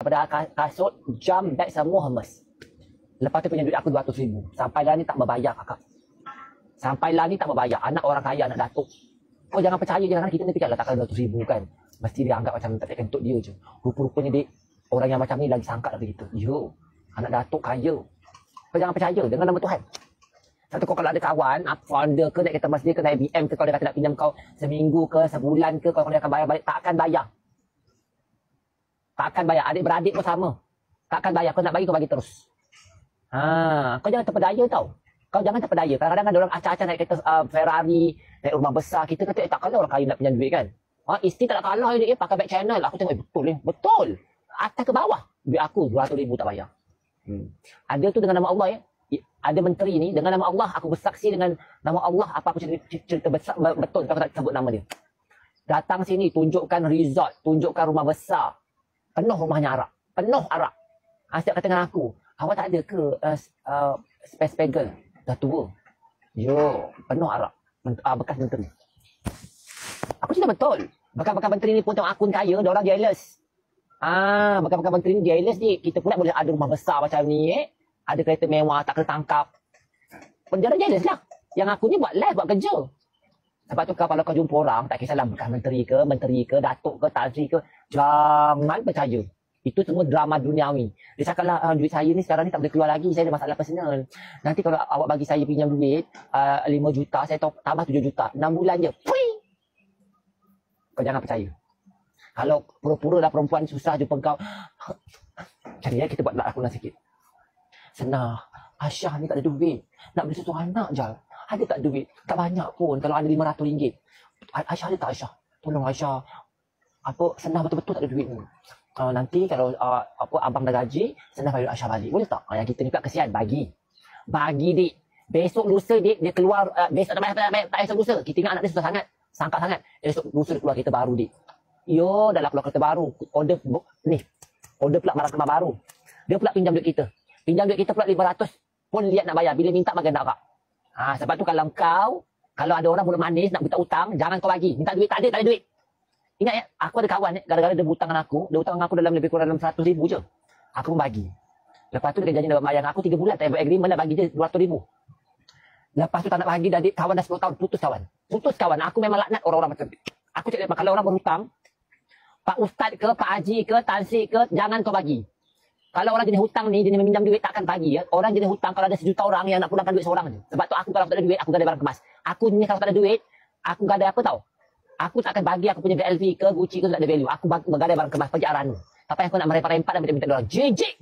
Daripada kasut, jam, beg semua hermes. Lepas tu punya duit aku 200,000. Sampai lah ni tak berbayar kakak. Sampai lah ni tak berbayar. Anak orang kaya, anak datuk. Kau jangan percaya je, kita ni fikir letakkan 200,000 kan. Mesti dia anggap macam tak ada kentut dia je. Rupa-rupanya dia orang yang macam ni lagi sangka lagi gitu. Yo, anak datuk kaya. Kau jangan percaya dengan nama Tuhan. Satu kau kalau ada kawan, founder ke, naik kereta Mercedes ke, naik BM ke, kalau dia kata nak pinjam kau seminggu ke, sebulan ke, kalau dia akan bayar balik, tak akan bayar. Tak akan bayar. Adik-beradik pun sama. Tak akan bayar. Kau nak bagi, kau bagi terus. Kau jangan terpedaya tau. Kau jangan terpedaya. Kadang-kadang ada orang acah-acah naik kereta Ferrari, naik rumah besar. Kita kata, tak kalah orang kaya nak pinjam duit kan. Isteri tak nak kalah ni, pakai back channel. Aku tengok, betul ni. Betul. Atas ke bawah. Duit aku, 200,000 tak bayar. Ada tu dengan nama Allah ya. Ada menteri ni, dengan nama Allah, aku bersaksi dengan nama Allah, apa aku cerita besar, betul kalau tak sebut nama dia. Datang sini, tunjukkan resort, tunjukkan rumah besar. Penuh rumahnya arak. Penuh arak. Asyik kata dengan aku, awak tak ada ke space pegel? Dah tua. Yo, penuh arak. Bekas menteri. Aku cerita betul. Bekas-bekas menteri ni pun tengok akun kaya, dia orang jealous. Bekas-bekas menteri ni jealous ni. Kita pula boleh ada rumah besar macam ni Ada kereta mewah, tak kena tangkap. Penjara jealous lah. Yang aku ni buat live, buat kerja. Sebab tu kalau kau jumpa orang, tak kisahlah bekas menteri ke, datuk ke, Tan Sri ke, jangan percaya. Itu semua drama duniawi. Dia cakap lah, duit saya ni sekarang ni tak boleh keluar lagi, saya ada masalah personal. Nanti kalau awak bagi saya pinjam duit, 5 juta, saya tambah 7 juta. 6 bulan je, free. Kau jangan percaya. Kalau pura-pura dah perempuan susah jumpa kau, cari kita buat lakunan sikit. Senang. Aisyah ni tak ada duit. Nak beli susu anak je. Ada tak duit? Tak banyak pun. Kalau ada RM500. Aisyah ada tak Aisyah? Tolong Aisyah. Senang betul-betul tak ada duit ni. Nanti kalau abang dah gaji, senang bagi Aisyah balik. Boleh tak? Yang kita ni pula kesian. Bagi. Bagi dik. Besok lusa dik, dia keluar. Besok tak esok lusa. Kita ingat anak dia susah sangat. Sangka sangat. Esok lusa dia keluar kereta baru dik. Yo, dah lah keluar kereta baru. Order pula barang kemas baru. Dia pula pinjam duit kita. Pinjam duit kita pula 500 pun lihat nak bayar. Bila minta makan tak kak. Sebab tu kalau ada orang mulut manis nak minta utang, jangan kau bagi. Minta duit, tak ada duit. Ingat ya, aku ada kawan gara-gara dia berhutang dengan aku. Dia hutang dengan aku dalam lebih kurang dalam 100,000 je. Aku pun bagi. Lepas tu dia janji nak bayar dengan aku 3 bulan. Tak agreement nak bagi dia 200,000. Lepas tu tak nak bagi, kawan dah 10 tahun. Putus kawan. Aku memang laknat orang-orang macam tu. Aku cakap kalau orang berhutang, Pak Ustaz ke, Pak Haji ke, Tan Sri ke, jangan kau bagi. Kalau orang jenis hutang ni, jenis meminjam duit takkan bagi ya. Orang jenis hutang kalau ada 1,000,000 orang yang nak pulangkan duit seorang je. Sebab tu aku kalau tak ada duit, aku gadai barang kemas. Aku ni kalau tak ada duit, aku gadai apa tau? Aku tak akan bagi aku punya VLV ke, Gucci ke, tak ada value. Aku gadai barang kemas, pergi Aranu. Tapi aku nak merempat-rempat dan minta-minta orang. Jijik!